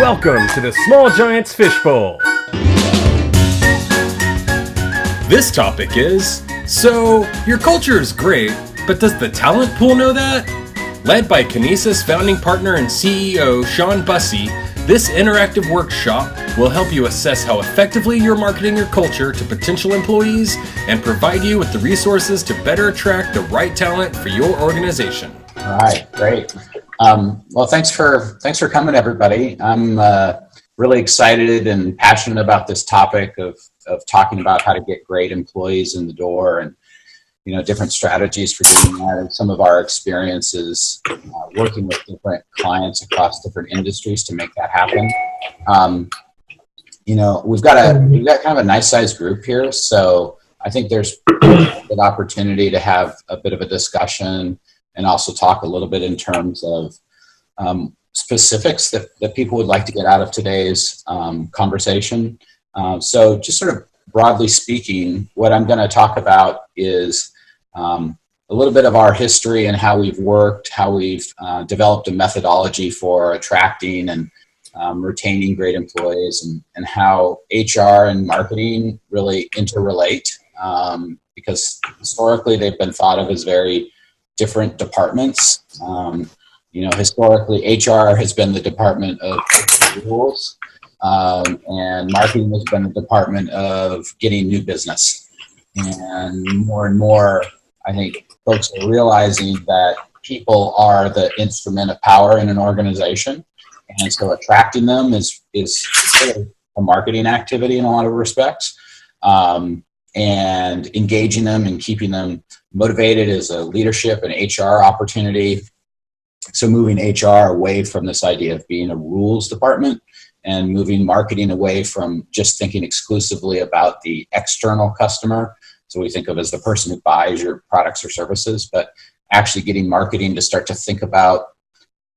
Welcome to the Small Giants Fishbowl. This topic is, so your culture is great, but does the talent pool know that? Led by Kinesis founding partner and CEO Shawn Busse, this interactive workshop will help you assess how effectively you're marketing your culture to potential employees and provide you with the resources to better attract the right talent for your organization. All right, great. Well, thanks for coming, everybody. I'm really excited and passionate about this topic of talking about how to get great employees in the door and different strategies for doing that, and some of our experiences working with different clients across different industries to make that happen. We've got kind of a nice sized group here, so I think there's a good opportunity to have a bit of a discussion and also talk a little bit in terms of specifics that people would like to get out of today's conversation. So just sort of broadly speaking, what I'm going to talk about is a little bit of our history and how we've worked, how we've developed a methodology for attracting and retaining great employees, and how HR and marketing really interrelate, because historically they've been thought of as very different departments. Historically HR has been the department of rules, and marketing has been the department of getting new business. And more, I think folks are realizing that people are the instrument of power in an organization. And so attracting them is sort of a marketing activity in a lot of respects. And engaging them and keeping them motivated is a leadership and HR opportunity. So moving HR away from this idea of being a rules department and moving marketing away from just thinking exclusively about the external customer. So we think of as the person who buys your products or services, but actually getting marketing to start to think about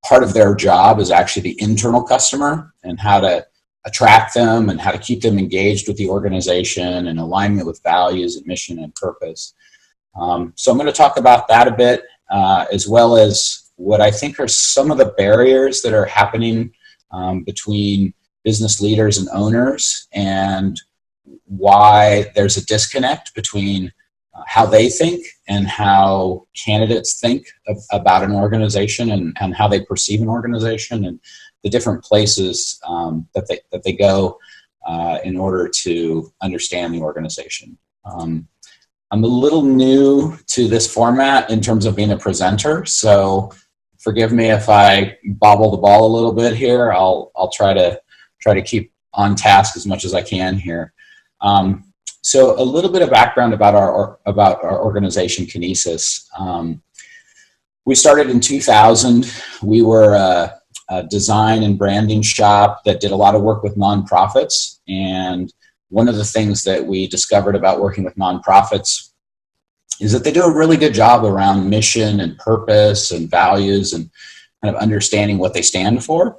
part of their job is actually the internal customer and how to attract them and how to keep them engaged with the organization and alignment with values and mission and purpose. So I'm going to talk about that a bit, as well as what I think are some of the barriers that are happening between business leaders and owners, and why there's a disconnect between how they think and how candidates think about an organization, and how they perceive an organization, and the different places that they go in order to understand the organization. I'm a little new to this format in terms of being a presenter, so forgive me if I bobble the ball a little bit here. I'll try to keep on task as much as I can here. So a little bit of background about our organization, Kinesis. We started in 2000. We were a design and branding shop that did a lot of work with nonprofits. And one of the things that we discovered about working with nonprofits is that they do a really good job around mission and purpose and values and kind of understanding what they stand for.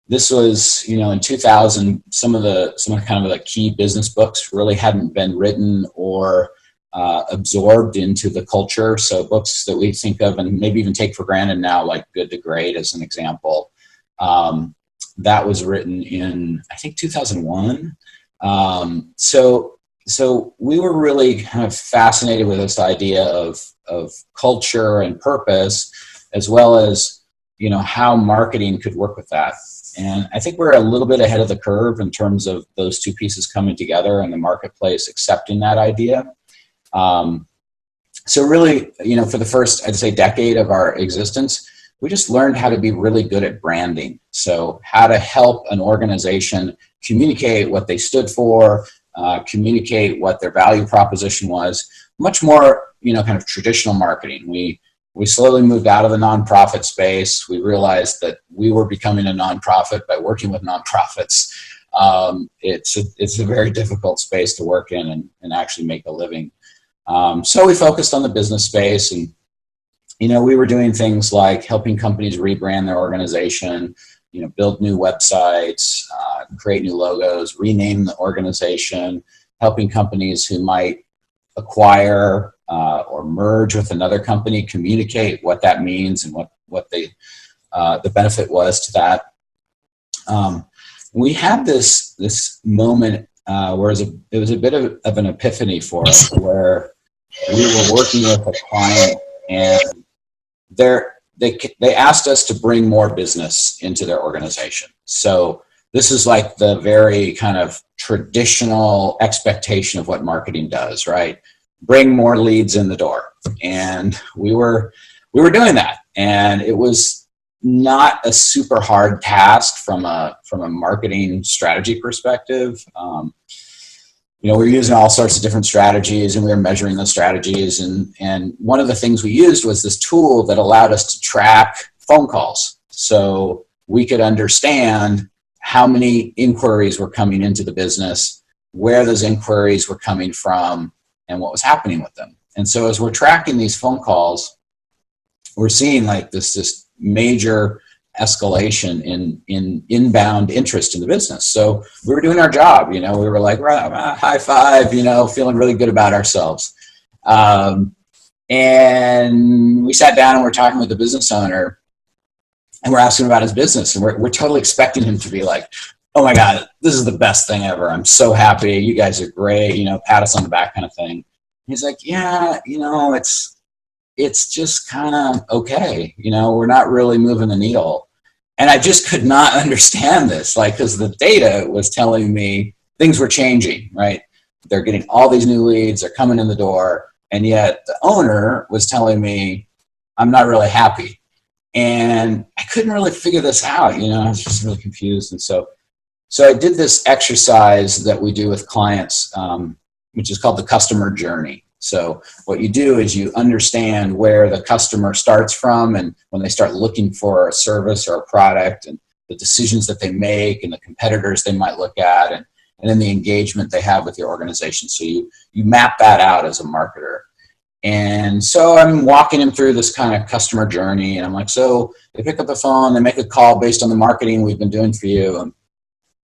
This was, in 2000, some of the key business books really hadn't been written or absorbed into the culture. So books that we think of and maybe even take for granted now, like Good to Great as an example, that was written in, I think, 2001. So we were really kind of fascinated with this idea of culture and purpose, as well as, how marketing could work with that. And I think we're a little bit ahead of the curve in terms of those two pieces coming together and the marketplace accepting that idea. So really, for the first, I'd say, decade of our existence, we just learned how to be really good at branding. So how to help an organization communicate what they stood for, communicate what their value proposition was, much more, kind of traditional marketing. We slowly moved out of the nonprofit space. We realized that we were becoming a nonprofit by working with nonprofits. It's a very difficult space to work in and actually make a living. So we focused on the business space, and we were doing things like helping companies rebrand their organization, build new websites, create new logos, rename the organization, helping companies who might acquire or merge with another company communicate what that means and what the benefit was to that. We had this moment where it was a bit of an epiphany for us, where we were working with a client, and they asked us to bring more business into their organization. So this is like the very kind of traditional expectation of what marketing does, right? Bring more leads in the door. And we were doing that. And it was not a super hard task from a marketing strategy perspective. We're using all sorts of different strategies, and we were measuring those strategies. And one of the things we used was this tool that allowed us to track phone calls. So we could understand how many inquiries were coming into the business, where those inquiries were coming from, and what was happening with them. And so as we're tracking these phone calls, we're seeing like this major escalation in inbound interest in the business. So we were doing our job, we were like, high five, feeling really good about ourselves. And we sat down and we're talking with the business owner, and we're asking him about his business, and we're totally expecting him to be like, oh my God, this is the best thing ever. I'm so happy. You guys are great, pat us on the back kind of thing. He's like, yeah, it's just kind of okay. We're not really moving the needle. And I just could not understand this, because the data was telling me things were changing, right? They're getting all these new leads, they're coming in the door. And yet the owner was telling me, I'm not really happy. And I couldn't really figure this out. I was just really confused. And so I did this exercise that we do with clients, which is called the customer journey. So what you do is you understand where the customer starts from, and when they start looking for a service or a product, and the decisions that they make, and the competitors they might look at, and then the engagement they have with your organization. So you map that out as a marketer. And so I'm walking him through this kind of customer journey, and I'm like, so they pick up the phone, they make a call based on the marketing we've been doing for you. And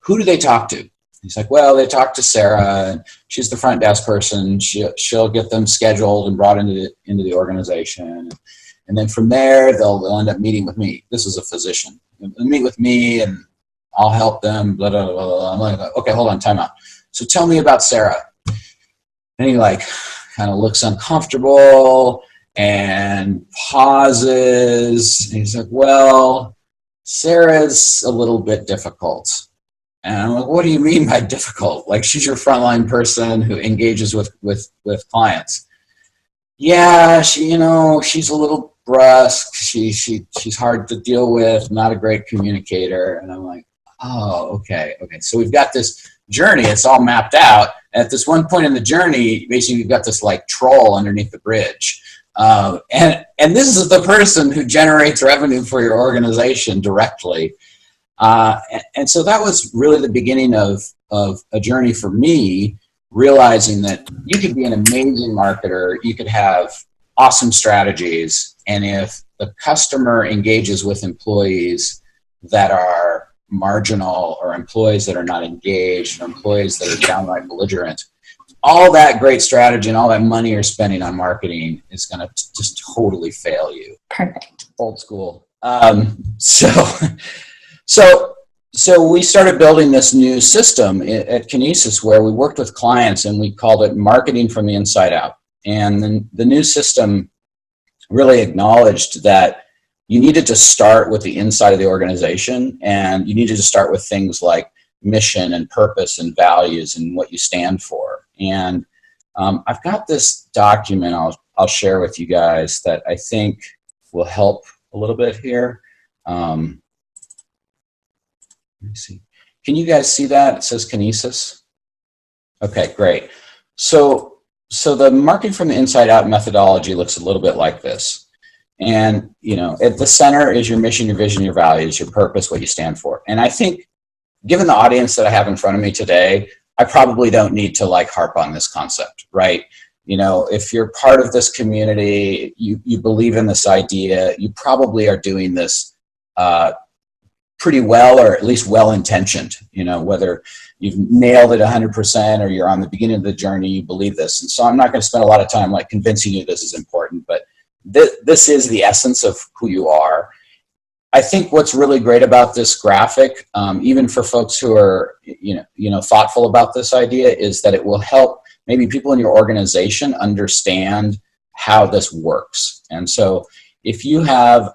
who do they talk to? He's like, well, they talk to Sarah, and she's the front desk person. She'll get them scheduled and brought into the organization. And then from there, they'll end up meeting with me. This is a physician. They'll meet with me, and I'll help them, blah, blah, blah, blah. I'm like, okay, hold on, time out. So tell me about Sarah. And he kind of looks uncomfortable and pauses. And he's like, well, Sarah's a little bit difficult. And I'm like, what do you mean by difficult? She's your frontline person who engages with clients. Yeah, she's a little brusque. She's hard to deal with, not a great communicator. And I'm like, oh, okay. So we've got this journey. It's all mapped out. At this one point in the journey, basically you've got this troll underneath the bridge. And this is the person who generates revenue for your organization directly. And so that was really the beginning of a journey for me, realizing that you could be an amazing marketer, you could have awesome strategies, and if the customer engages with employees that are marginal, or employees that are not engaged, or employees that are downright belligerent, all that great strategy and all that money you're spending on marketing is going to just totally fail you. Perfect. Old school. So we started building this new system at Kinesis, where we worked with clients, and we called it marketing from the inside out. And then the new system really acknowledged that you needed to start with the inside of the organization, and you needed to start with things like mission and purpose and values and what you stand for. And I've got this document I'll share with you guys that I think will help a little bit here. Let me see. Can you guys see that? It says Kinesis. Okay, great. So the marketing from the inside out methodology looks a little bit like this. And, at the center is your mission, your vision, your values, your purpose, what you stand for. And I think, given the audience that I have in front of me today, I probably don't need to harp on this concept, right? If you're part of this community, you believe in this idea, you probably are doing this pretty well, or at least well-intentioned, whether you've nailed it 100% or you're on the beginning of the journey, you believe this. And so I'm not going to spend a lot of time convincing you this is important, but this is the essence of who you are. I think what's really great about this graphic, even for folks who are, thoughtful about this idea, is that it will help maybe people in your organization understand how this works. And so if you have,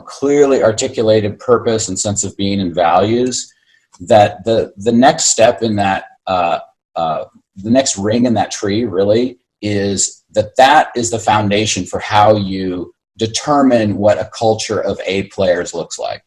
clearly articulated purpose and sense of being and values, that the next step in that, the next ring in that tree really is that is the foundation for how you determine what a culture of A players looks like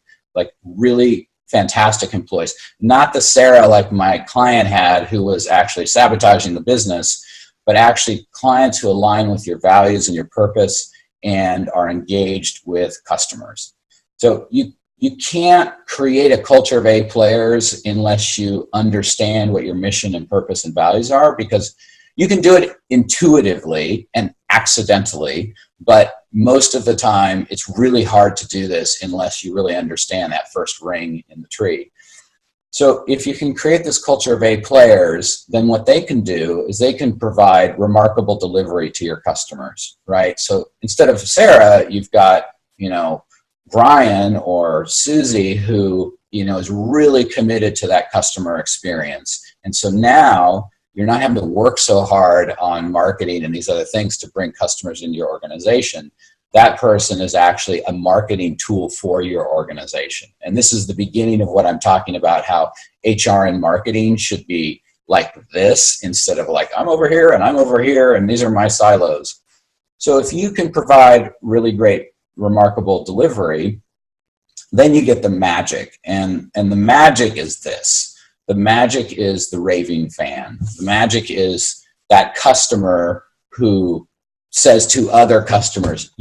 really fantastic employees, not the Sarah like my client had who was actually sabotaging the business, but actually clients who align with your values and your purpose and are engaged with customers. So you can't create a culture of A players unless you understand what your mission and purpose and values are, because you can do it intuitively and accidentally, but most of the time it's really hard to do this unless you really understand that first ring in the tree. So if you can create this culture of A players, then what they can do is they can provide remarkable delivery to your customers, right? So instead of Sarah, you've got, Brian or Susie who, is really committed to that customer experience. And so now you're not having to work so hard on marketing and these other things to bring customers into your organization. That person is actually a marketing tool for your organization. And this is the beginning of what I'm talking about, how HR and marketing should be like this instead of like, I'm over here and I'm over here and these are my silos. So if you can provide really great, remarkable delivery, then you get the magic. And the magic is this. The magic is the raving fan. The magic is that customer who says to other customers,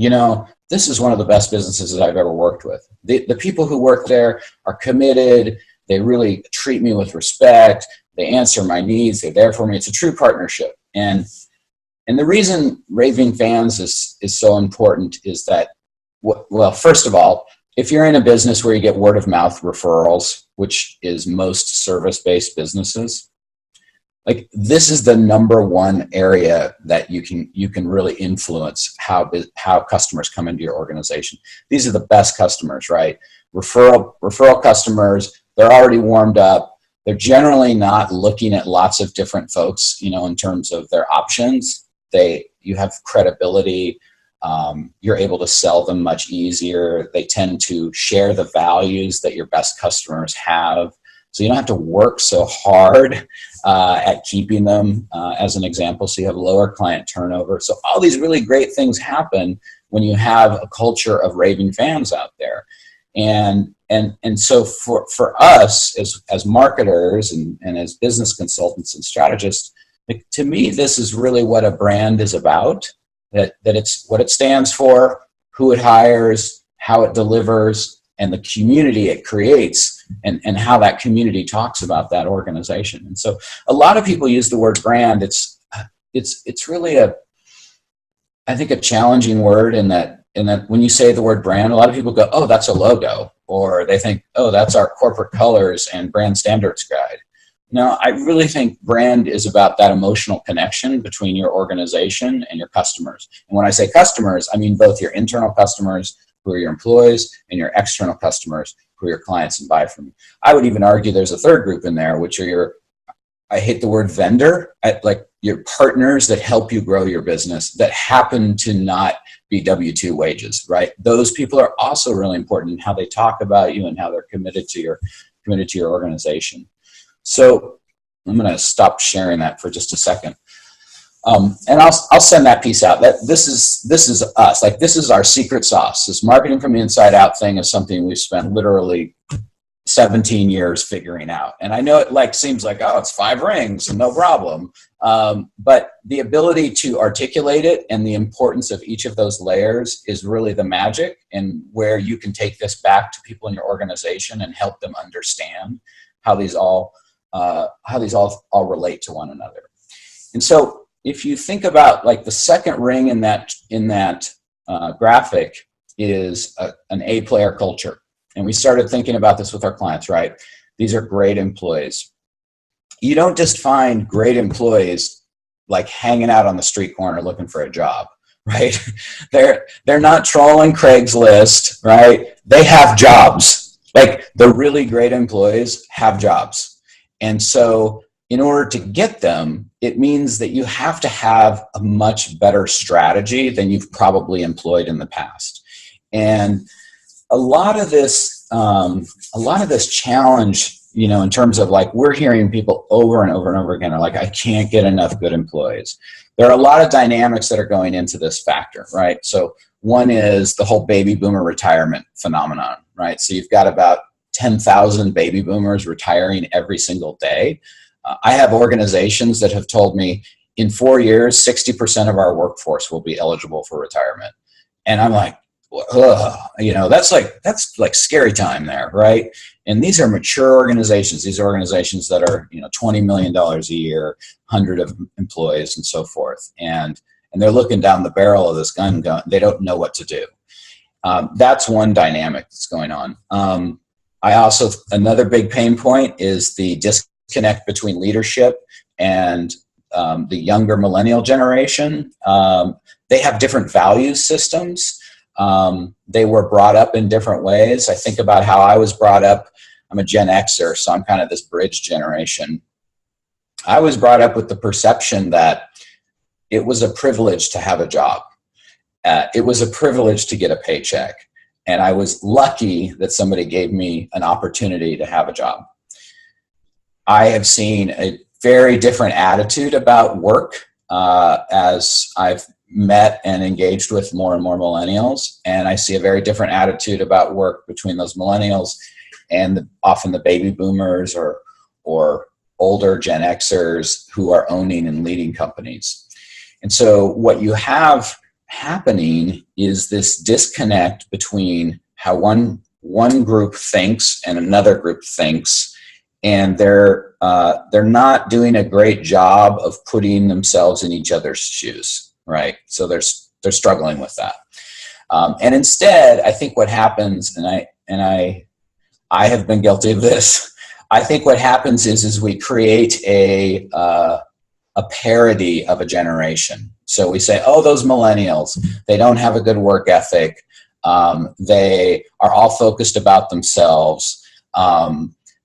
this is one of the best businesses that I've ever worked with. The people who work there are committed. They really treat me with respect. They answer my needs. They're there for me. It's a true partnership. And the reason raving fans is so important is that, well, first of all, if you're in a business where you get word of mouth referrals, which is most service-based businesses, like this is the number one area that you can really influence how customers come into your organization. These are the best customers, right? Referral customers, they're already warmed up. They're generally not looking at lots of different folks, in terms of their options. You have credibility. You're able to sell them much easier. They tend to share the values that your best customers have. So you don't have to work so hard at keeping them, as an example. So you have lower client turnover. So all these really great things happen when you have a culture of raving fans out there. And so for us as marketers and as business consultants and strategists, to me, this is really what a brand is about. That it's what it stands for, who it hires, how it delivers, and the community it creates, and how that community talks about that organization. And so a lot of people use the word brand. It's really I think a challenging word in that when you say the word brand, a lot of people go, oh, that's a logo, or they think, oh, that's our corporate colors and brand standards guide. No, I really think brand is about that emotional connection between your organization and your customers. And when I say customers, I mean both your internal customers, who are your employees, and your external customers, who are your clients and buy from you. I would even argue there's a third group in there, which are I hate the word vendor, like your partners that help you grow your business that happen to not be W-2 wages, right? Those people are also really important in how they talk about you and how they're committed to your organization. So I'm going to stop sharing that for just a second. And I'll send that piece out. This is us. Like, this is our secret sauce. This marketing from the inside out thing is something we've spent literally 17 years figuring out. And I know it seems like, oh, it's 5 rings and no problem. But the ability to articulate it and the importance of each of those layers is really the magic, and where you can take this back to people in your organization and help them understand how these all relate to one another. And so if you think about the second ring in that graphic is an A player culture. And we started thinking about this with our clients, right? These are great employees. You don't just find great employees hanging out on the street corner looking for a job. right? They're not trolling Craigslist, right? They have jobs. Like the really great employees have jobs. And so in order to get them, it means that you have to have a much better strategy than you've probably employed in the past. And a lot of this challenge, you know, in terms of like, we're hearing people over and over and over again are like, I can't get enough good employees. There are a lot of dynamics that are going into this factor, right? So one is the whole baby boomer retirement phenomenon, right? So you've got about 10,000 baby boomers retiring every single day. I have organizations that have told me in 4 years, 60% of our workforce will be eligible for retirement. And I'm like, ugh, you know, that's like scary time there, right? And these are mature organizations. These are organizations that are, you know, $20 million a year, 100 of employees and so forth. And they're looking down the barrel of this gun. They don't know what to do. That's one dynamic that's going on. Another big pain point is the disconnect between leadership and the younger millennial generation. They have different value systems. They were brought up in different ways. I think about how I was brought up. I'm a Gen Xer, so I'm kind of this bridge generation. I was brought up with the perception that it was a privilege to have a job. It was a privilege to get a paycheck. And I was lucky that somebody gave me an opportunity to have a job. I have seen a very different attitude about work as I've met and engaged with more and more millennials. And I see a very different attitude about work between those millennials and often the baby boomers or older Gen Xers who are owning and leading companies. And so what you have happening is this disconnect between how one group thinks and another group thinks, and they're not doing a great job of putting themselves in each other's shoes, right? So they're struggling with that. And instead, I think what happens, and I have been guilty of this. I think what happens is we create a parody of a generation. So we say, oh, those millennials, they don't have a good work ethic. They are all focused about themselves.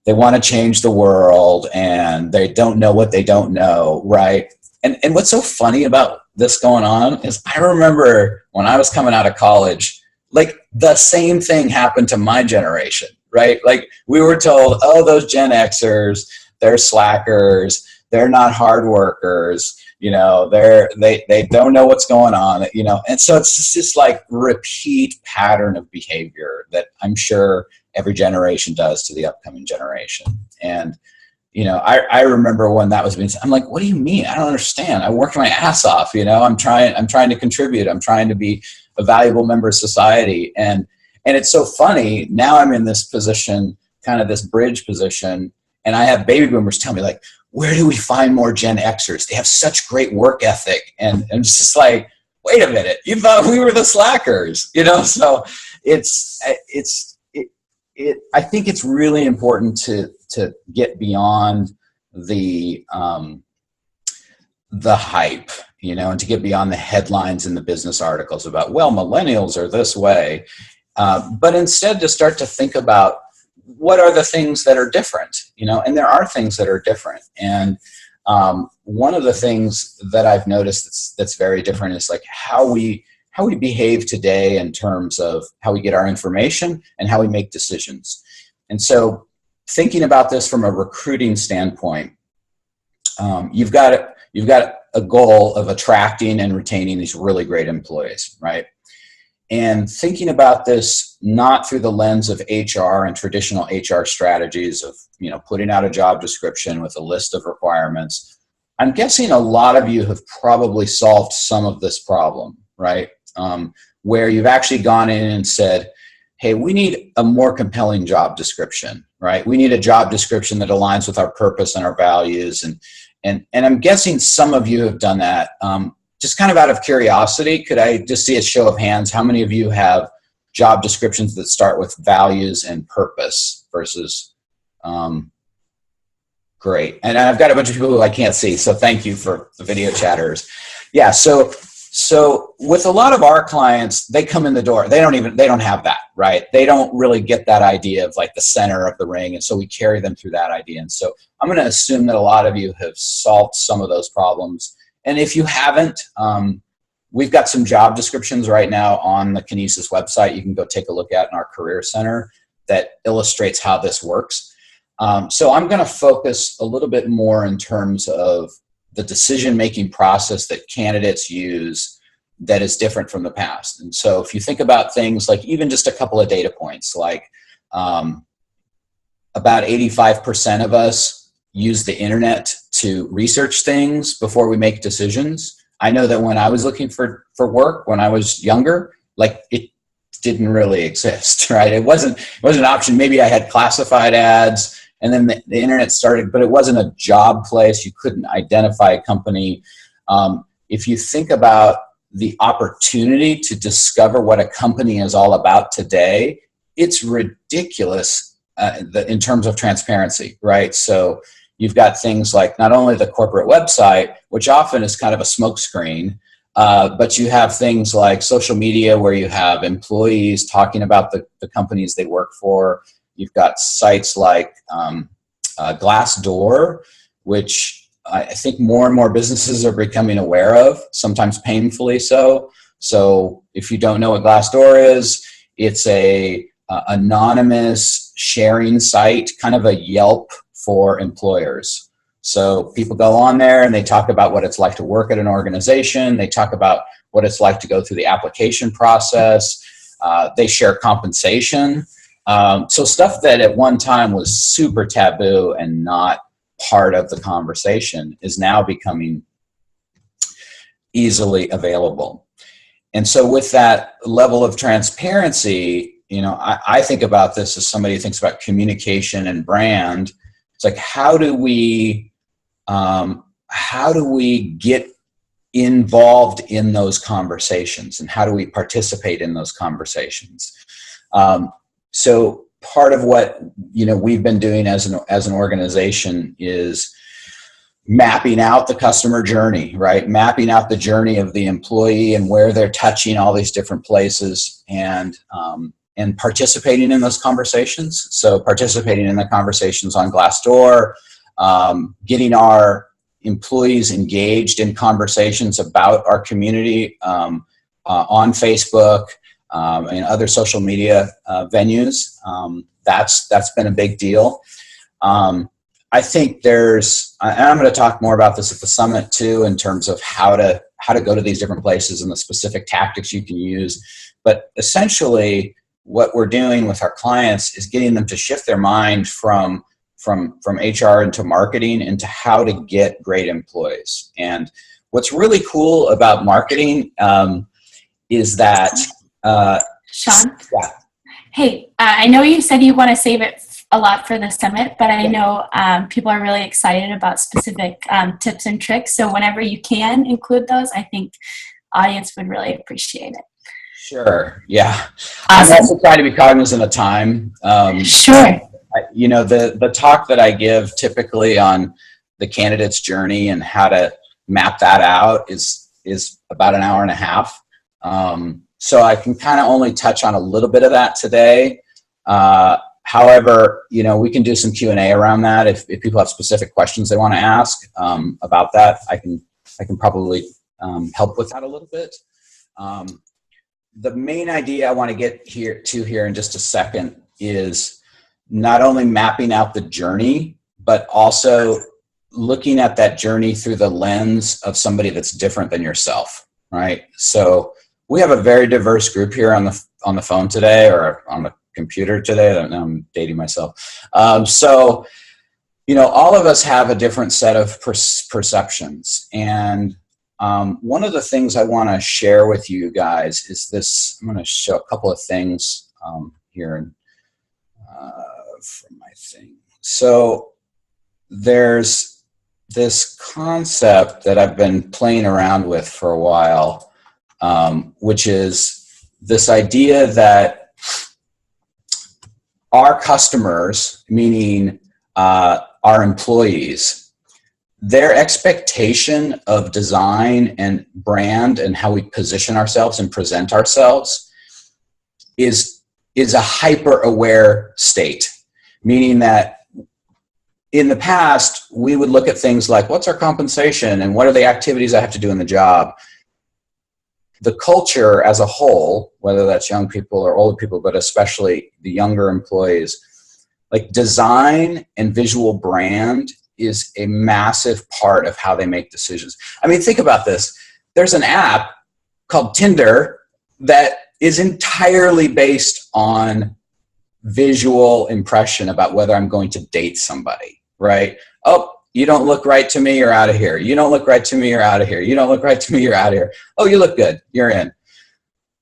They want to change the world, and they don't know what they don't know, right? And what's so funny about this going on is I remember when I was coming out of college, like the same thing happened to my generation, right? Like we were told, oh, those Gen Xers, they're slackers, they're not hard workers, you know, they don't know what's going on, you know. And so it's just this like repeat pattern of behavior that I'm sure every generation does to the upcoming generation. And, you know, I remember when that was being said, I'm like, what do you mean? I don't understand. I worked my ass off, you know, I'm trying to contribute. I'm trying to be a valuable member of society. And it's so funny. Now I'm in this position, kind of this bridge position. And I have baby boomers tell me like, where do we find more Gen Xers? They have such great work ethic. And it's just like, wait a minute, you thought we were the slackers, you know? So I think it's really important to get beyond the hype, you know, and to get beyond the headlines in the business articles about, well, millennials are this way, but instead to start to think about what are the things that are different, you know, and there are things that are different. And one of the things that I've noticed that's very different is like how we behave today in terms of how we get our information and how we make decisions. And so thinking about this from a recruiting standpoint, you've got a goal of attracting and retaining these really great employees, right? And thinking about this not through the lens of HR and traditional HR strategies of, you know, putting out a job description with a list of requirements. I'm guessing a lot of you have probably solved some of this problem, right? Where you've actually gone in and said, hey, we need a more compelling job description, right? We need a job description that aligns with our purpose and our values. And I'm guessing some of you have done that. Just kind of out of curiosity, could I just see a show of hands? How many of you have job descriptions that start with values and purpose versus, great. And I've got a bunch of people who I can't see, so thank you for the video chatters. Yeah, so So with a lot of our clients, they come in the door, they don't have that, right? They don't really get that idea of like the center of the ring. And so we carry them through that idea. And so I'm going to assume that a lot of you have solved some of those problems. And if you haven't, we've got some job descriptions right now on the Kinesis website you can go take a look at in our Career Center that illustrates how this works. So I'm going to focus a little bit more in terms of the decision-making process that candidates use that is different from the past. And so if you think about things like even just a couple of data points, like about 85% of us use the internet to research things before we make decisions. I know that when I was looking for work when I was younger, like it didn't really exist, right? It wasn't an option. Maybe I had classified ads, and then the internet started, but it wasn't a job place. You couldn't identify a company. If you think about the opportunity to discover what a company is all about today, it's ridiculous in terms of transparency, right? So you've got things like not only the corporate website, which often is kind of a smokescreen, but you have things like social media where you have employees talking about the companies they work for. You've got sites like Glassdoor, which I think more and more businesses are becoming aware of, sometimes painfully so. So if you don't know what Glassdoor is, it's a anonymous sharing site, kind of a Yelp for employers. So people go on there and they talk about what it's like to work at an organization. They talk about what it's like to go through the application process. They share compensation. So stuff that at one time was super taboo and not part of the conversation is now becoming easily available. And so with that level of transparency, I think about this as somebody who thinks about communication and brand. It's like, how do we get involved in those conversations, and how do we participate in those conversations? So part of what we've been doing as an organization is mapping out the customer journey, right? Mapping out the journey of the employee and where they're touching all these different places, and participating in those conversations. So participating in the conversations on Glassdoor, getting our employees engaged in conversations about our community on Facebook and other social media venues. That's been a big deal. I think and I'm going to talk more about this at the summit too, in terms of how to go to these different places and the specific tactics you can use. But essentially, what we're doing with our clients is getting them to shift their mind from HR into marketing, into how to get great employees. And what's really cool about marketing is that Shawn? Yeah. Hey, I know you said you want to save it a lot for the summit, but I know people are really excited about specific tips and tricks. So whenever you can include those, I think audience would really appreciate it. Sure. Yeah. Awesome. I'm also trying to be cognizant of time. Sure. The talk that I give typically on the candidate's journey and how to map that out is about an hour and a half. So I can kind of only touch on a little bit of that today. However, we can do some Q&A around that. If people have specific questions they want to ask about that, I can probably help with that a little bit. The main idea I want to get here in just a second is not only mapping out the journey, but also looking at that journey through the lens of somebody that's different than yourself, right? So we have a very diverse group here on the phone today, or on the computer today. I don't know, I'm dating myself. So all of us have a different set of perceptions. And one of the things I want to share with you guys is this. I'm going to show a couple of things here from my thing. So there's this concept that I've been playing around with for a while, which is this idea that our customers, meaning our employees, their expectation of design and brand and how we position ourselves and present ourselves is a hyper aware state, meaning that in the past, we would look at things like, what's our compensation and what are the activities I have to do in the job? The culture as a whole, whether that's young people or older people, but especially the younger employees, like design and visual brand is a massive part of how they make decisions. I mean, think about this. There's an app called Tinder that is entirely based on visual impression about whether I'm going to date somebody, right? Oh, you don't look right to me, you're out of here. You don't look right to me, you're out of here. You don't look right to me, you're out of here. Oh, you look good, you're in.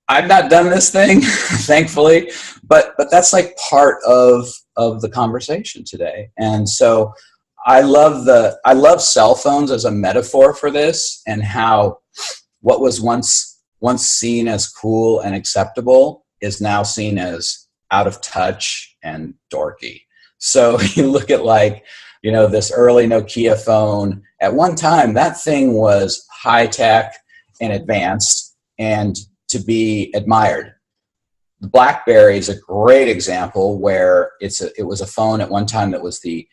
I've not done this thing, thankfully, but that's like part of the conversation today. And so I love cell phones as a metaphor for this, and how what was once seen as cool and acceptable is now seen as out of touch and dorky. So you look at this early Nokia phone. At one time, that thing was high tech and advanced and to be admired. The BlackBerry is a great example where it was a phone at one time that was the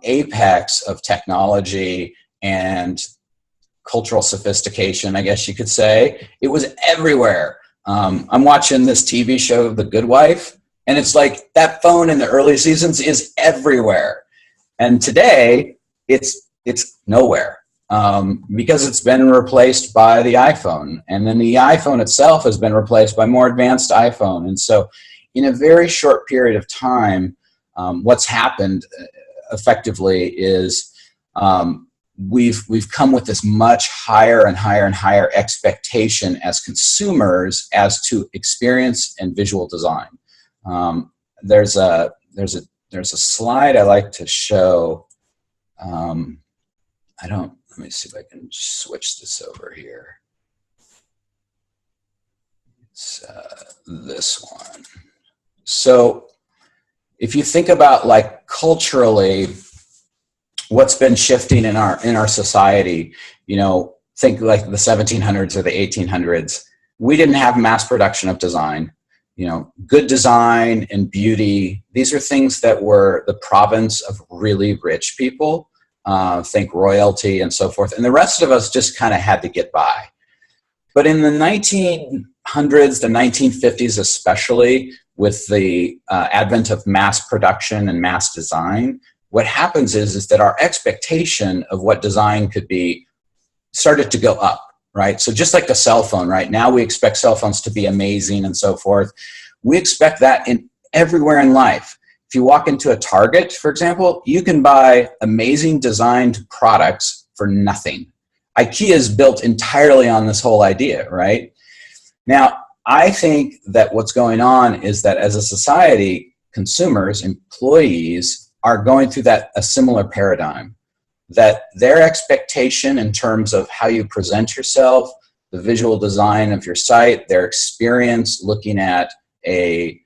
apex of technology and cultural sophistication, I guess you could say. It was everywhere. I'm watching this TV show, The Good Wife, and it's like that phone in the early seasons is everywhere. And today, it's nowhere because it's been replaced by the iPhone. And then the iPhone itself has been replaced by more advanced iPhone. And so in a very short period of time, what's happened effectively is we've come with this much higher and higher and higher expectation as consumers as to experience and visual design. There's a slide I like to show. Let me see if I can switch this over here. It's this one. So if you think about like culturally, what's been shifting in our society, think like the 1700s or the 1800s, we didn't have mass production of design. Good design and beauty, these are things that were the province of really rich people, think royalty and so forth. And the rest of us just kind of had to get by. But in the 1900s, the 1950s especially, with the advent of mass production and mass design, what happens is that our expectation of what design could be started to go up, right? So just like the cell phone, right? Now we expect cell phones to be amazing and so forth. We expect that in everywhere in life. If you walk into a Target, for example, you can buy amazing designed products for nothing. IKEA is built entirely on this whole idea, right? Now, I think that what's going on is that as a society, consumers, employees are going through a similar paradigm, that their expectation in terms of how you present yourself, the visual design of your site, their experience looking at a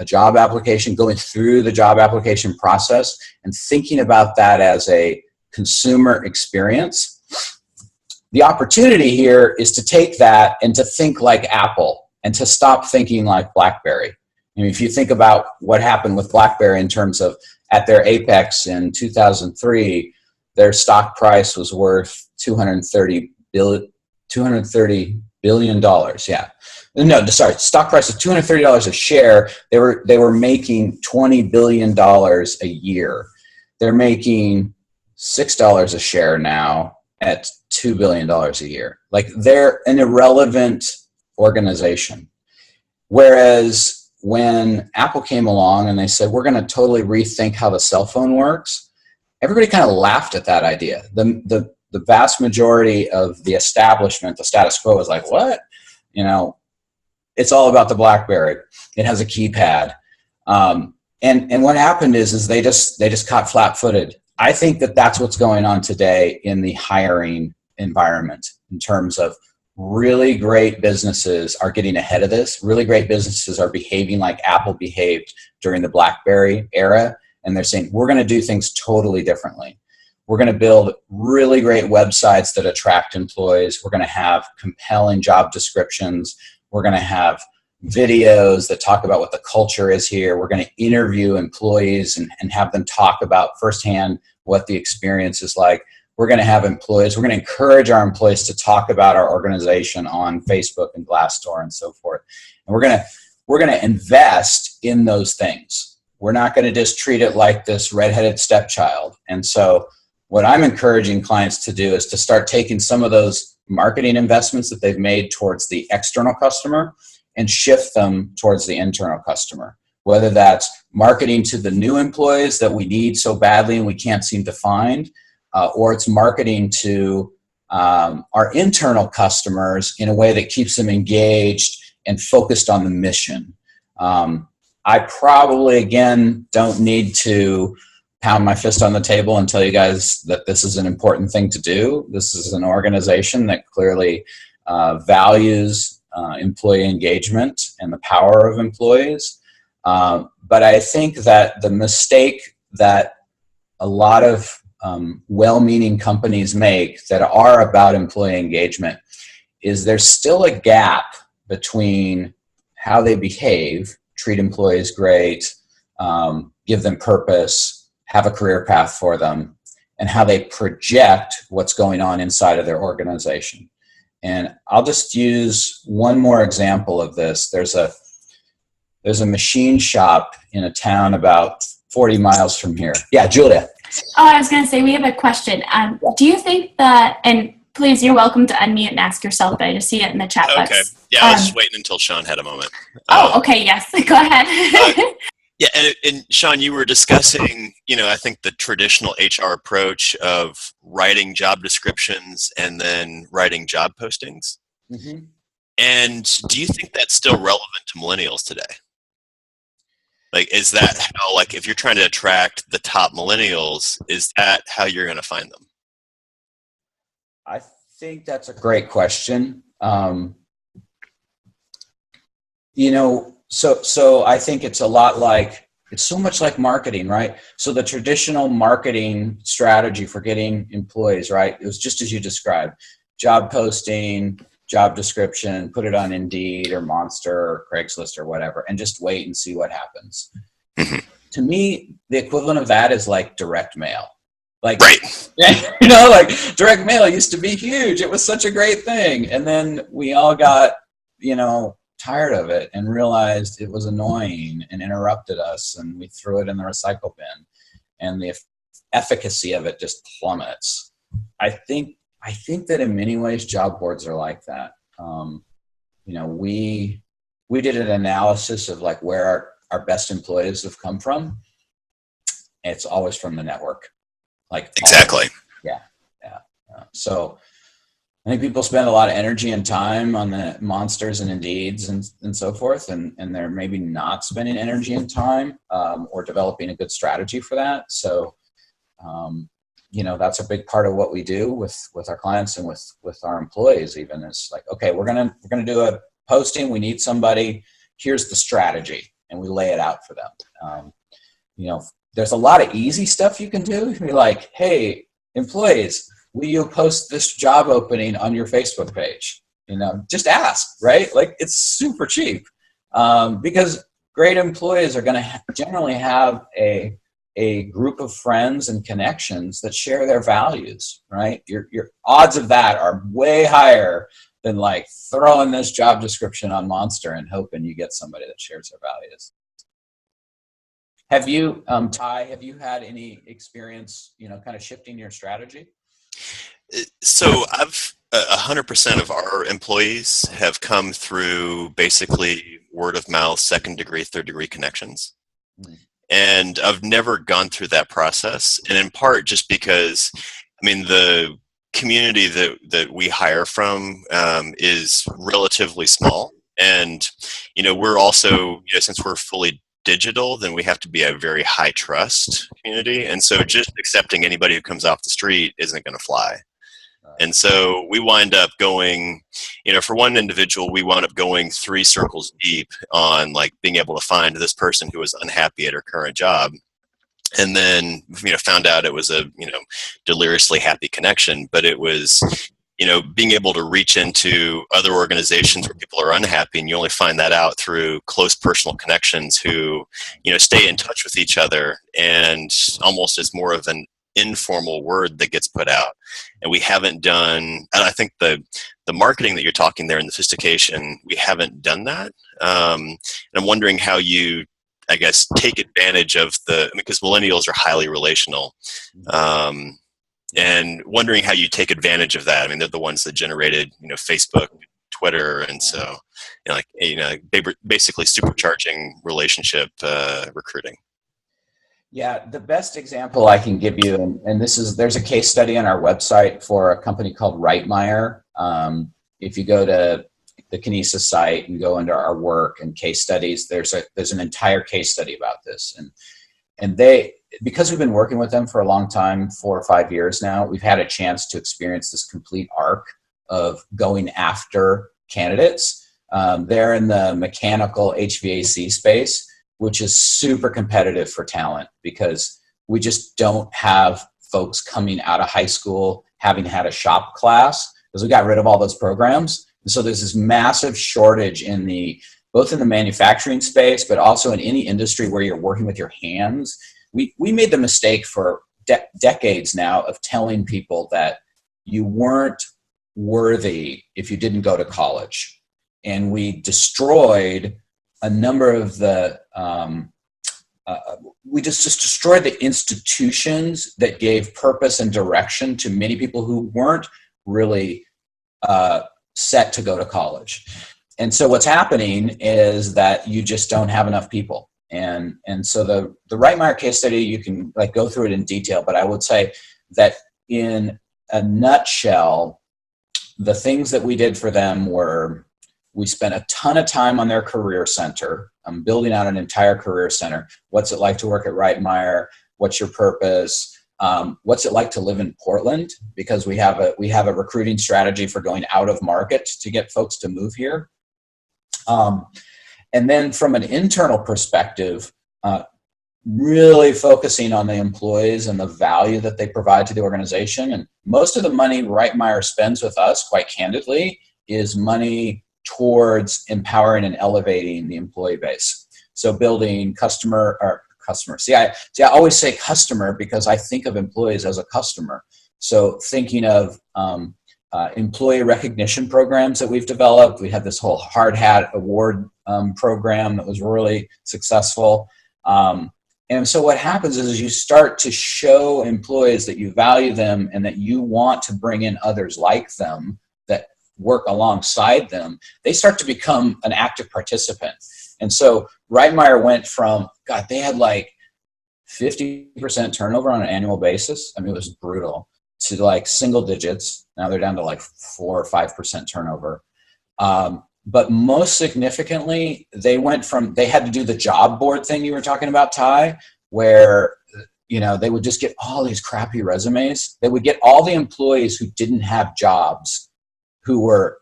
job application, going through the job application process and thinking about that as a consumer experience. The opportunity here is to take that and to think like Apple and to stop thinking like BlackBerry. I mean, if you think about what happened with BlackBerry in terms of at their apex in 2003, their stock price was worth $230 billion. Yeah. No, sorry. Stock price is $230 a share. They were making $20 billion a year. They're making $6 a share now at $2 billion a year. Like, they're an irrelevant organization. Whereas when Apple came along and they said, we're going to totally rethink how the cell phone works, everybody kind of laughed at that idea. The vast majority of the establishment, the status quo, was like, what? It's all about the BlackBerry. It has a keypad. And what happened is they just caught flat-footed. I think that that's what's going on today in the hiring environment in terms of really great businesses are getting ahead of this. Really great businesses are behaving like Apple behaved during the BlackBerry era. And they're saying, we're going to do things totally differently. We're going to build really great websites that attract employees. We're going to have compelling job descriptions. We're going to have videos that talk about what the culture is here. We're going to interview employees and have them talk about firsthand what the experience is like. We're going to have employees. We're going to encourage our employees to talk about our organization on Facebook and Glassdoor and so forth. And we're going to invest in those things. We're not going to just treat it like this redheaded stepchild. And so what I'm encouraging clients to do is to start taking some of those marketing investments that they've made towards the external customer and shift them towards the internal customer, whether that's marketing to the new employees that we need so badly and we can't seem to find, or it's marketing to our internal customers in a way that keeps them engaged and focused on the mission. I probably, again, don't need to pound my fist on the table and tell you guys that this is an important thing to do. This is an organization that clearly values employee engagement and the power of employees. But I think that the mistake that a lot of well-meaning companies make that are about employee engagement is there's still a gap between how they behave, treat employees great, give them purpose, have a career path for them, and how they project what's going on inside of their organization. And I'll just use one more example of this. There's a machine shop in a town about 40 miles from here. Yeah, Julia. Oh, I was going to say, we have a question. Do you think that, and please, you're welcome to unmute and ask yourself, but I just see it in the chat box. Okay. Yeah, I was just waiting until Shawn had a moment. Okay, yes. Go ahead. Yeah, and Shawn, you were discussing, I think the traditional HR approach of writing job descriptions and then writing job postings. Mm-hmm. And do you think that's still relevant to millennials today? Like, is that how, like, if you're trying to attract the top millennials, is that how you're going to find them? I think that's a great question. So I think it's so much like marketing, right? So the traditional marketing strategy for getting employees, right? It was just as you described: job posting, job description, put it on Indeed or Monster or Craigslist or whatever, and just wait and see what happens. To me, the equivalent of that is like direct mail. Like, right. Like direct mail used to be huge. It was such a great thing. And then we all got, tired of it and realized it was annoying and interrupted us, and we threw it in the recycle bin, and the efficacy of it just plummets. I think that in many ways job boards are like that. We did an analysis of like where our best employees have come from. It's always from the network. Like exactly. Yeah. So I think people spend a lot of energy and time on the Monsters and Indeeds and so forth, and they're maybe not spending energy and time or developing a good strategy for that. So, that's a big part of what we do with our clients and with our employees. Even is like, okay, we're gonna do a posting. We need somebody. Here's the strategy, and we lay it out for them. There's a lot of easy stuff you can do. You're like, hey, employees, will you post this job opening on your Facebook page? Just ask, right? Like, it's super cheap because great employees are going to generally have a group of friends and connections that share their values, right? Your odds of that are way higher than like throwing this job description on Monster and hoping you get somebody that shares their values. Have you, Ty, had any experience, kind of shifting your strategy? So I've 100% of our employees have come through basically word of mouth, second degree, third degree connections. Mm-hmm. And I've never gone through that process. And in part just because, the community that we hire from is relatively small. And, we're also, since we're fully digital, then we have to be a very high trust community. And so just accepting anybody who comes off the street isn't going to fly. And so we wind up going, for one individual, we wound up going 3 circles deep on like being able to find this person who was unhappy at her current job. and then found out it was a deliriously happy connection. But it was being able to reach into other organizations where people are unhappy, and you only find that out through close personal connections who stay in touch with each other, and almost as more of an informal word that gets put out. And we haven't done, and I think the marketing that you're talking there and the sophistication, we haven't done that. And I'm wondering how you, I guess, take advantage of because millennials are highly relational, and wondering how you take advantage of that. I mean, they're the ones that generated, Facebook, Twitter, and so, basically supercharging relationship recruiting. Yeah, the best example I can give you, and there's a case study on our website for a company called Reitmeier. If you go to the Kinesis site and go under our work and case studies, there's an entire case study about this. And they, because we've been working with them for a long time, 4 or 5 years now, we've had a chance to experience this complete arc of going after candidates. They're in the mechanical HVAC space, which is super competitive for talent because we just don't have folks coming out of high school having had a shop class, because we got rid of all those programs. And so there's this massive shortage both in the manufacturing space, but also in any industry where you're working with your hands. We made the mistake for decades now of telling people that you weren't worthy if you didn't go to college. And we destroyed a number of we just destroyed the institutions that gave purpose and direction to many people who weren't really set to go to college. And so what's happening is that you just don't have enough people. And so the Reitmeier case study, you can go through it in detail, but I would say that in a nutshell, the things that we did for them were, we spent a ton of time on their career center, building out an entire career center. What's it like to work at Reitmeier? What's your purpose? What's it like to live in Portland? Because we have a recruiting strategy for going out of market to get folks to move here. And then from an internal perspective, really focusing on the employees and the value that they provide to the organization. And most of the money Reitmeier spends with us, quite candidly, is money towards empowering and elevating the employee base. So building customer. See, I always say customer because I think of employees as a customer. So thinking of employee recognition programs that we've developed. We had this whole hard hat award program that was really successful. And so what happens is you start to show employees that you value them and that you want to bring in others like them that work alongside them. They start to become an active participant. And so Reitmeier went from, they had 50% turnover on an annual basis. I mean, it was brutal, to single digits. Now they're down to 4 or 5% turnover. But most significantly, they had to do the job board thing you were talking about, Ty, where, they would just get all these crappy resumes. They would get all the employees who didn't have jobs, who were,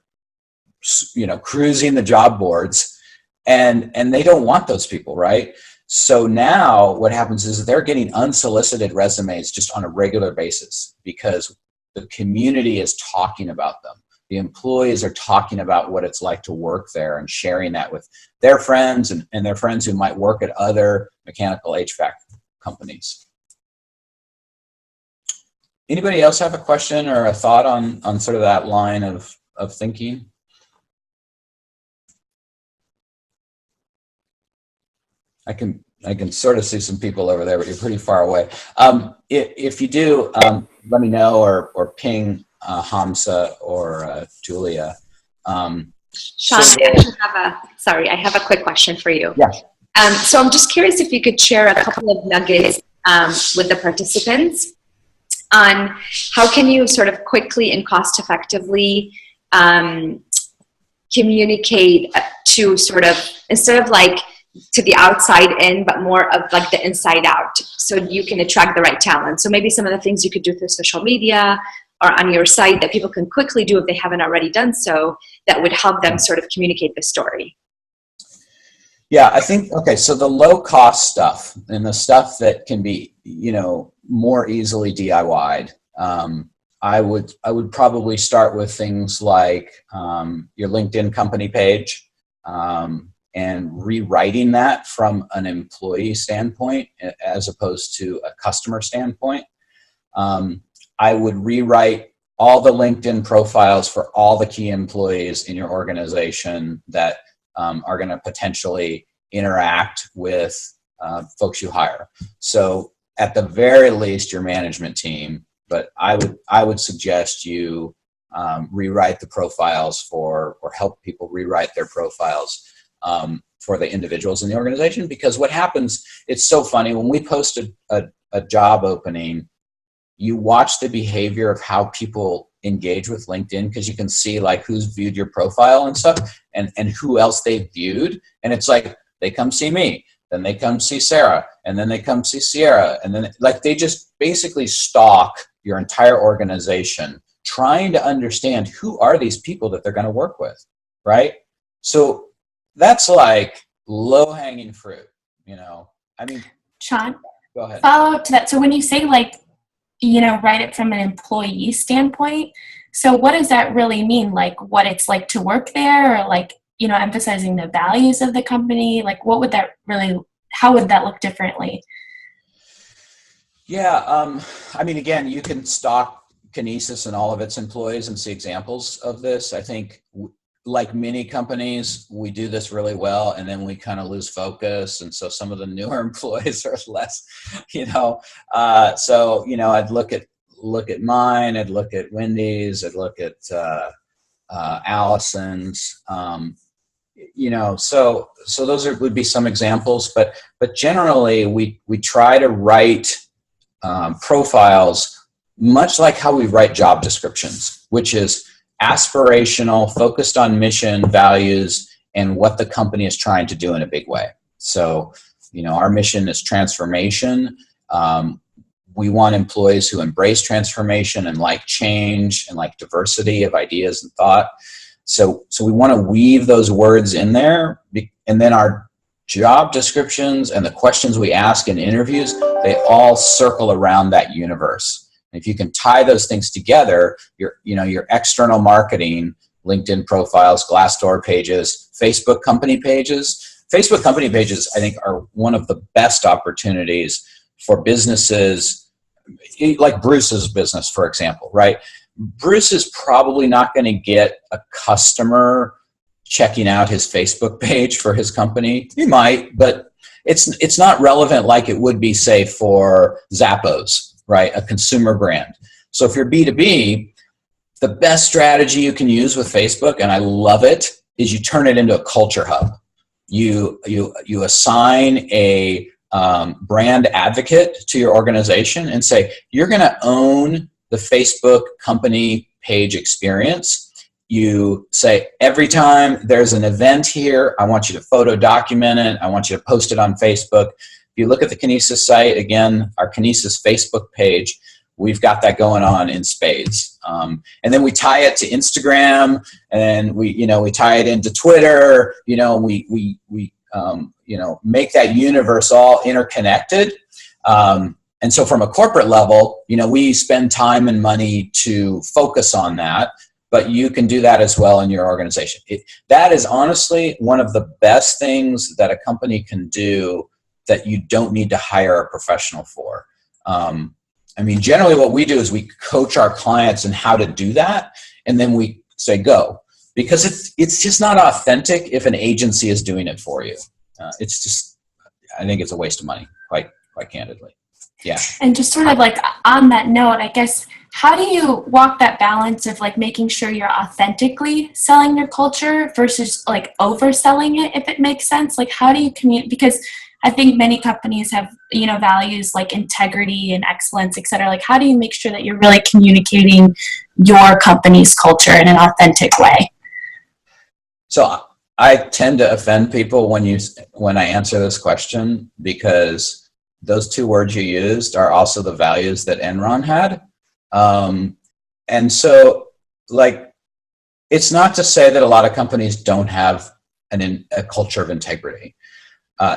cruising the job boards, and they don't want those people, right? So now what happens is they're getting unsolicited resumes just on a regular basis because the community is talking about them. The employees are talking about what it's like to work there and sharing that with their friends and their friends who might work at other mechanical HVAC companies. Anybody else have a question or a thought on sort of that line of thinking? I can sort of see some people over there, but you're pretty far away. If you do, let me know or ping Hamza or Julia. Shawn, I have a quick question for you. Yeah. So I'm just curious if you could share a couple of nuggets with the participants on how can you sort of quickly and cost effectively communicate to sort of, instead of to the outside in, but more of the inside out, so you can attract the right talent. So maybe some of the things you could do through social media or on your site that people can quickly do if they haven't already done so, that would help them sort of communicate the story. Yeah, I think, okay, so the low cost stuff and the stuff that can be, more easily DIY'd, I would probably start with things like your LinkedIn company page, and rewriting that from an employee standpoint as opposed to a customer standpoint. I would rewrite all the LinkedIn profiles for all the key employees in your organization that are going to potentially interact with folks you hire. So at the very least, your management team, but I would suggest you rewrite the profiles or help people rewrite their profiles for the individuals in the organization. Because what happens, it's so funny, when we post a job opening, you watch the behavior of how people engage with LinkedIn, because you can see like who's viewed your profile and stuff, and who else they viewed. And it's like, they come see me, then they come see Sarah, and then they come see Sierra. And then like they just basically stalk your entire organization, trying to understand who are these people that they're going to work with, right? So that's like low-hanging fruit, I mean, Shawn, go ahead. follow up to that. So when you say like, write it from an employee standpoint, so what does that really mean? Like what it's like to work there, or like, emphasizing the values of the company? Like what would that really, how would that look differently? Yeah, I mean, again, you can stalk Kinesis and all of its employees and see examples of this. I think like many companies, we do this really well, and then we kind of lose focus. And so some of the newer employees are less, so, I'd look at mine, I'd look at Wendy's, I'd look at Allison's, so those would be some examples, but generally we try to write profiles much like how we write job descriptions, which is aspirational, focused on mission, values, and what the company is trying to do in a big way. So, our mission is transformation. We want employees who embrace transformation and like change and like diversity of ideas and thought. So we want to weave those words in there, and then our job descriptions and the questions we ask in interviews, they all circle around that universe. And if you can tie those things together, your external marketing, LinkedIn profiles, Glassdoor pages, Facebook company pages. Facebook company pages, I think, are one of the best opportunities for businesses, like Bruce's business, for example, right? Bruce is probably not going to get a customer checking out his Facebook page for his company. He might, but it's not relevant like it would be, say, for Zappos, right? A consumer brand. So if you're B2B, the best strategy you can use with Facebook, and I love it, is you turn it into a culture hub. You assign a brand advocate to your organization and say, you're going to own the Facebook company page experience. You say, every time there's an event here, I want you to photo document it. I want you to post it on Facebook. If you look at the Kinesis site, again, our Kinesis Facebook page, we've got that going on in spades. And then we tie it to Instagram, and we tie it into Twitter. We make that universe all interconnected. And so from a corporate level, we spend time and money to focus on that, but you can do that as well in your organization. That is honestly one of the best things that a company can do that you don't need to hire a professional for. Generally what we do is we coach our clients in how to do that, and then we say, go. Because it's just not authentic if an agency is doing it for you. I think it's a waste of money, quite candidly. Yeah. And just sort of like on that note, I guess, how do you walk that balance of like making sure you're authentically selling your culture versus like overselling it, if it makes sense? Like how do you communicate? Because I think many companies have, values like integrity and excellence, et cetera. Like how do you make sure that you're really communicating your company's culture in an authentic way? So I tend to offend people when I answer this question, because those two words you used are also the values that Enron had. And so, like, it's not to say that a lot of companies don't have a culture of integrity.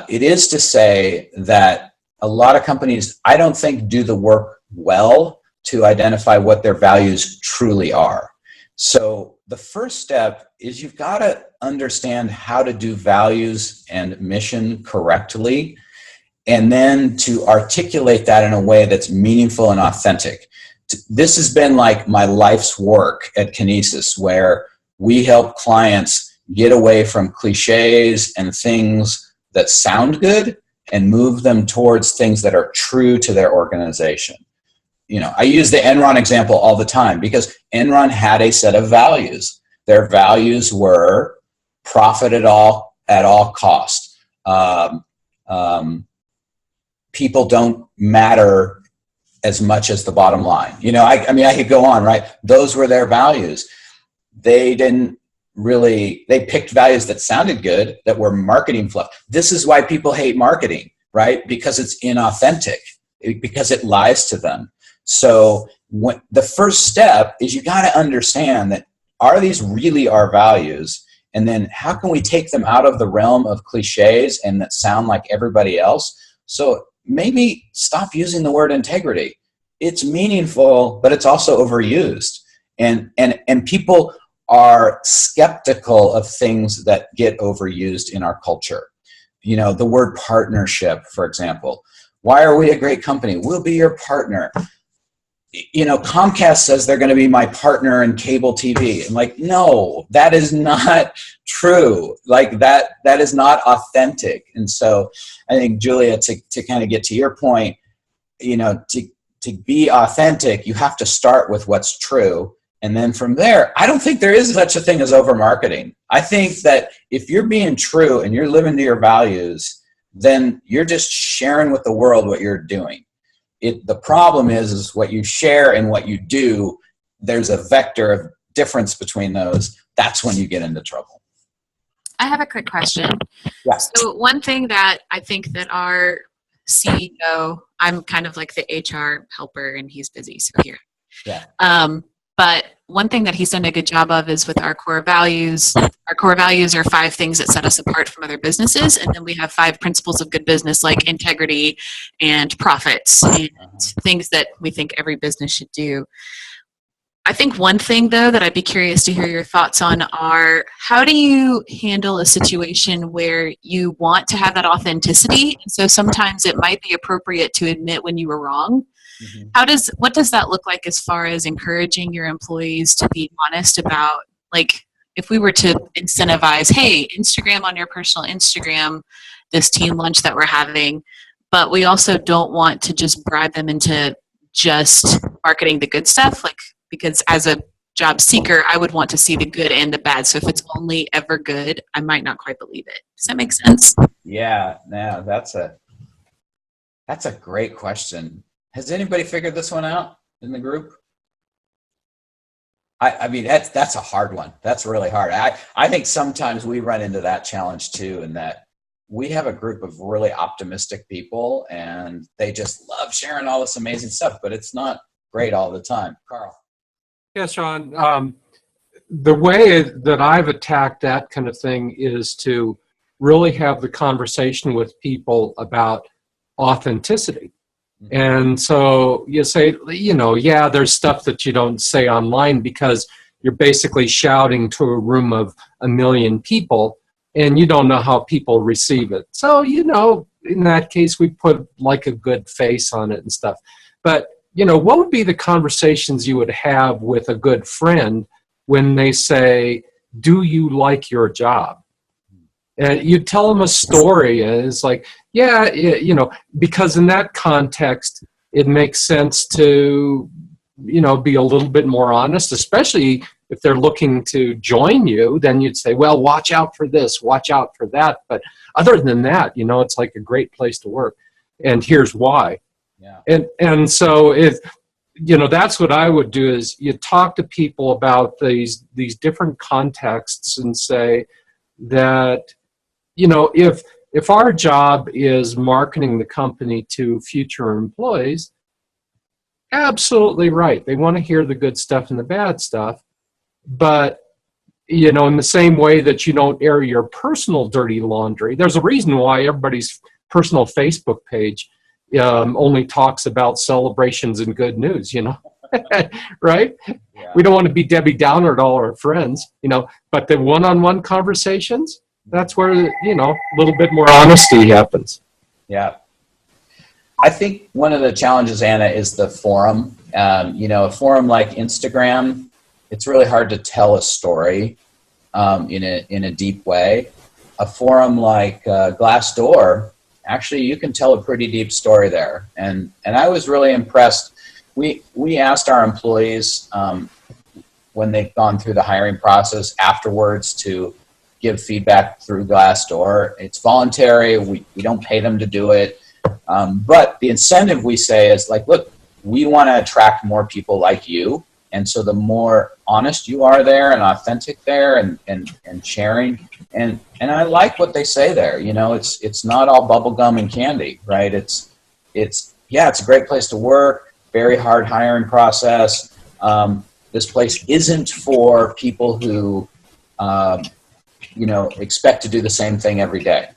It is to say that a lot of companies, I don't think, do the work well to identify what their values truly are. So the first step is you've got to understand how to do values and mission correctly, and then to articulate that in a way that's meaningful and authentic. This has been like my life's work at Kinesis, where we help clients get away from cliches and things that sound good and move them towards things that are true to their organization. You know, I use the Enron example all the time because Enron had a set of values. Their values were profit at all cost. People don't matter as much as the bottom line. You know, I mean, I could go on, right? Those were their values. They picked values that sounded good, that were marketing fluff. This is why people hate marketing, right? Because it's inauthentic, because it lies to them. So the first step is you got to understand that, are these really our values? And then how can we take them out of the realm of cliches and that sound like everybody else? So maybe stop using the word integrity. It's meaningful, but it's also overused. And people are skeptical of things that get overused in our culture. You know, the word partnership, for example. Why are we a great company? We'll be your partner. You know, Comcast says they're going to be my partner in cable TV. I'm like, no, that is not true. Like that is not authentic. And so I think, Julia, to kind of get to your point, you know, to be authentic, you have to start with what's true. And then from there, I don't think there is such a thing as over marketing. I think that if you're being true and you're living to your values, then you're just sharing with the world what you're doing. The problem is what you share and what you do, there's a vector of difference between those. That's when you get into trouble. I have a quick question. Yes. So one thing that I think that our CEO, I'm kind of like the HR helper and he's busy, so here. Yeah. But one thing that he's done a good job of is with our core values. Our core values are 5 things that set us apart from other businesses. And then we have 5 principles of good business, like integrity and profits and things that we think every business should do. I think one thing, though, that I'd be curious to hear your thoughts on are, how do you handle a situation where you want to have that authenticity? So sometimes it might be appropriate to admit when you were wrong. Mm-hmm. What does that look like as far as encouraging your employees to be honest about, like, if we were to incentivize, hey, Instagram on your personal Instagram, this team lunch that we're having, but we also don't want to just bribe them into just marketing the good stuff, like, because as a job seeker, I would want to see the good and the bad. So if it's only ever good, I might not quite believe it. Does that make sense? Yeah, no, that's a great question. Has anybody figured this one out in the group? I mean, that's a hard one. That's really hard. I think sometimes we run into that challenge too, in that we have a group of really optimistic people and they just love sharing all this amazing stuff, but it's not great all the time. Carl. Yeah, Shawn. The way that I've attacked that kind of thing is to really have the conversation with people about authenticity. And so you say, you know, yeah, there's stuff that you don't say online because you're basically shouting to a room of 1 million people and you don't know how people receive it. So, you know, in that case, we put like a good face on it and stuff. But, you know, what would be the conversations you would have with a good friend when they say, do you like your job? And you tell them a story and it's like, yeah, you know, because in that context, it makes sense to, you know, be a little bit more honest, especially if they're looking to join you. Then you'd say, well, watch out for this, watch out for that. But other than that, you know, it's like a great place to work. And here's why. Yeah. And so if, you know, that's what I would do is you talk to people about these different contexts and say that, you know, if our job is marketing the company to future employees, absolutely right. They want to hear the good stuff and the bad stuff. But you know, in the same way that you don't air your personal dirty laundry. There's a reason why everybody's personal Facebook page only talks about celebrations and good news, you know, right? Yeah. We don't want to be Debbie Downer to all our friends, you know, but the one-on-one conversations, that's where, you know, a little bit more honesty happens. Yeah. I think one of the challenges, Anna, is the forum. You know, a forum like Instagram, it's really hard to tell a story in a deep way. A forum like Glassdoor, actually, you can tell a pretty deep story there. And I was really impressed. We asked our employees when they've gone through the hiring process afterwards to give feedback through Glassdoor. It's voluntary. We don't pay them to do it. But the incentive we say is like, look, we want to attract more people like you. And so the more honest you are there and authentic there and sharing. And I like what they say there. You know, it's not all bubblegum and candy, right? It's a great place to work, very hard hiring process. This place isn't for people who, you know, expect to do the same thing every day.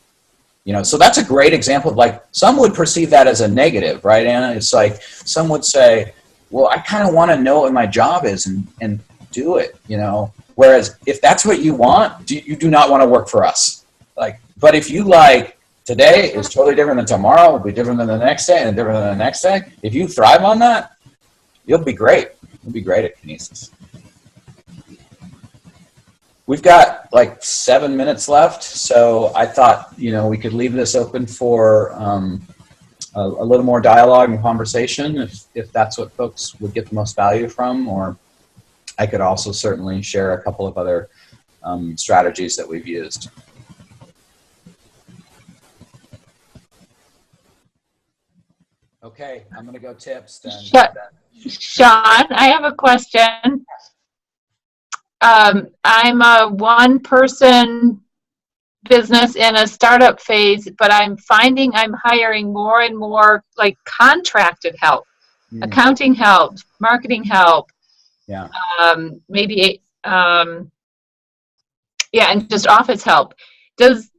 You know, so that's a great example of like, some would perceive that as a negative, right, Anna? It's like, some would say, well, I kind of want to know what my job is and do it, you know? Whereas if that's what you want, you do not want to work for us. Like, but if you like, today is totally different than tomorrow, will be different than the next day and different than the next day. If you thrive on that, you'll be great. You'll be great at Kinesis. We've got like 7 minutes left, so I thought, you know, we could leave this open for a little more dialogue and conversation if that's what folks would get the most value from, or I could also certainly share a couple of other strategies that we've used. Okay, I'm going to go tips then. Shawn, I have a question. I'm a one-person business in a startup phase, but I'm finding I'm hiring more and more like contracted help, accounting help, marketing help. Yeah. Maybe, and just office help. Does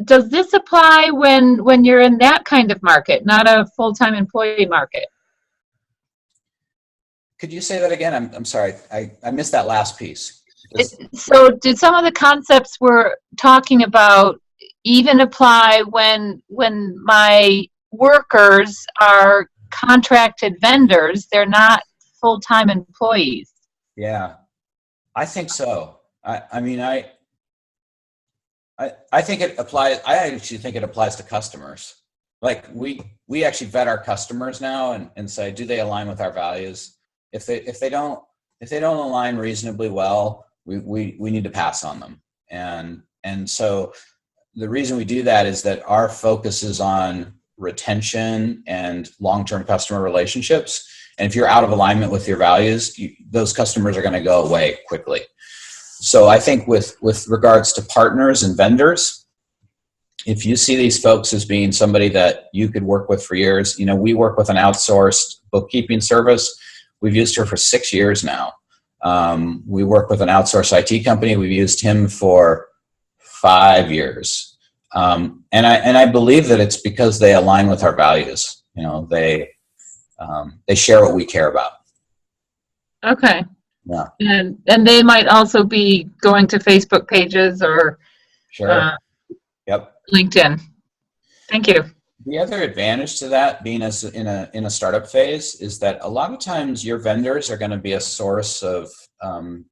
this apply when you're in that kind of market, not a full-time employee market? Could you say that again? I'm sorry. I missed that last piece. So did some of the concepts we're talking about even apply when my workers are contracted vendors? They're not full-time employees. Yeah, I think so. I mean, I think it applies. I actually think it applies to customers. Like we actually vet our customers now and say, do they align with our values? If they don't align reasonably well, we need to pass on them. And so the reason we do that is that our focus is on retention and long-term customer relationships. And if you're out of alignment with your values, those customers are going to go away quickly. So I think with regards to partners and vendors, if you see these folks as being somebody that you could work with for years, you know, we work with an outsourced bookkeeping service. We've used her for 6 years now. We work with an outsourced IT company. We've used him for 5 years. And I believe that it's because they align with our values. You know, they share what we care about. Okay. Yeah. And they might also be going to Facebook pages or Sure. Yep. LinkedIn. Thank you. The other advantage to that, being as in a startup phase, is that a lot of times your vendors are going to be a source of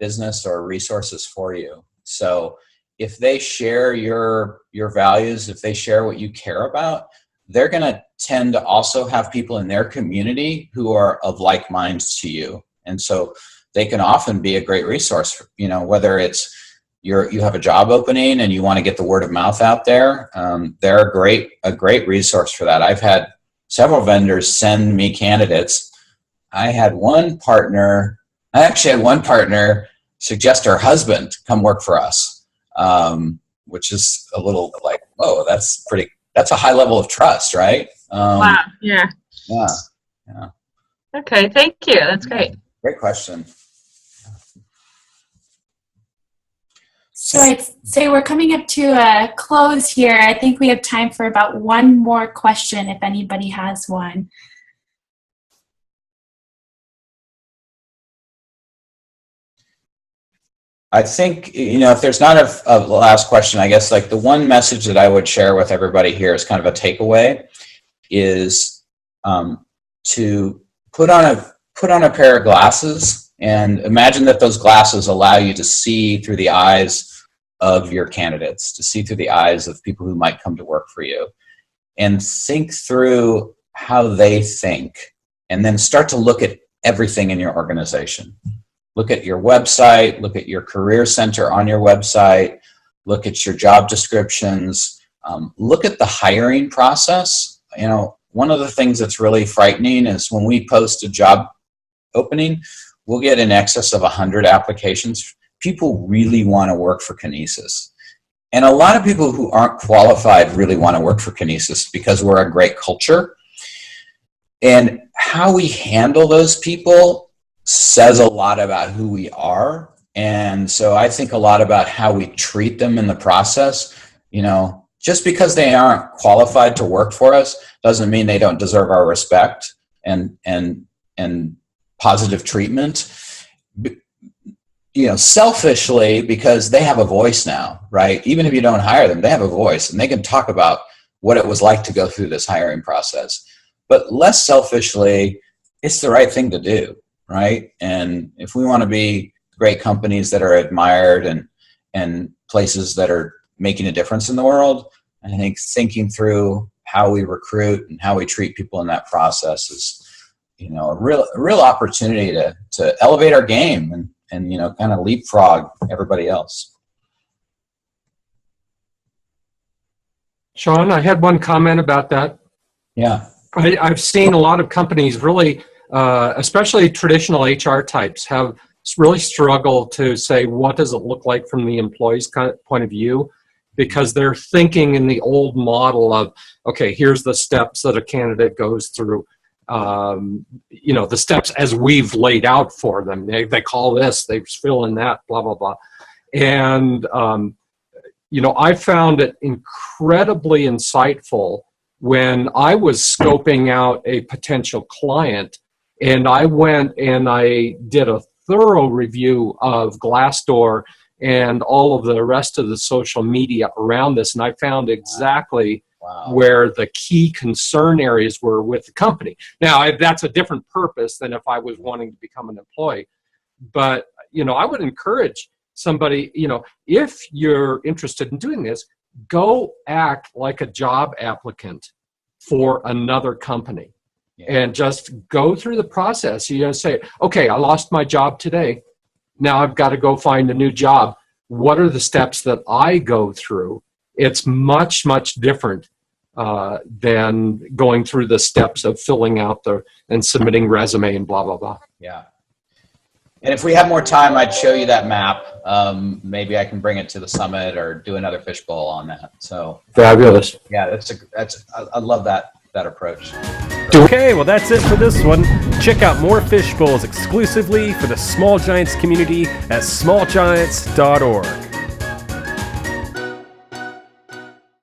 business or resources for you. So if they share your values, if they share what you care about, they're going to tend to also have people in their community who are of like minds to you. And so they can often be a great resource, you know, whether it's you have a job opening and you want to get the word of mouth out there. They're a great resource for that. I've had several vendors send me candidates. I actually had one partner suggest her husband come work for us, which is a little like, whoa, that's a high level of trust, right? Wow. Yeah. Yeah. Okay. Thank you. That's great. Great question. So I'd say we're coming up to a close here. I think we have time for about one more question if anybody has one. I think, if there's not a last question, I guess like the one message that I would share with everybody here is kind of a takeaway is to put on a pair of glasses and imagine that those glasses allow you to see through the eyes of your candidates, to see through the eyes of people who might come to work for you, and think through how they think, and then start to look at everything in your organization. Look at your website, look at your career center on your website, look at your job descriptions, look at the hiring process. One of the things that's really frightening is when we post a job opening, we'll get in excess of 100 applications. People really want to work for Kinesis. And a lot of people who aren't qualified really want to work for Kinesis because we're a great culture. And how we handle those people says a lot about who we are. And so I think a lot about how we treat them in the process. Just because they aren't qualified to work for us doesn't mean they don't deserve our respect and positive treatment. Selfishly, because they have a voice now, right? Even if you don't hire them, they have a voice and they can talk about what it was like to go through this hiring process. But less selfishly, it's the right thing to do, right? And if we want to be great companies that are admired and places that are making a difference in the world, I think thinking through how we recruit and how we treat people in that process is, a real opportunity to elevate our game and kind of leapfrog everybody else. Shawn, I had one comment about that. Yeah. I've seen a lot of companies really, especially traditional HR types, have really struggled to say, what does it look like from the employee's point of view? Because they're thinking in the old model of, okay, here's the steps that a candidate goes through. The steps as we've laid out for them. They call this, they fill in that, blah, blah, blah. And, I found it incredibly insightful when I was scoping out a potential client, and I went and I did a thorough review of Glassdoor and all of the rest of the social media around this, and I found exactly where the key concern areas were with the company. Now, that's a different purpose than if I was wanting to become an employee. But, I would encourage somebody, if you're interested in doing this, go act like a job applicant for another company. Yeah. And just go through the process. Say, okay, I lost my job today. Now I've got to go find a new job. What are the steps that I go through? It's much, much different than going through the steps of filling out and submitting resume and blah, blah, blah. Yeah. And if we have more time, I'd show you that map. Maybe I can bring it to the summit or do another fishbowl on that. So fabulous. Yeah, I love that approach. Okay, well that's it for this one. Check out more fishbowls exclusively for the Small Giants community at smallgiants.org.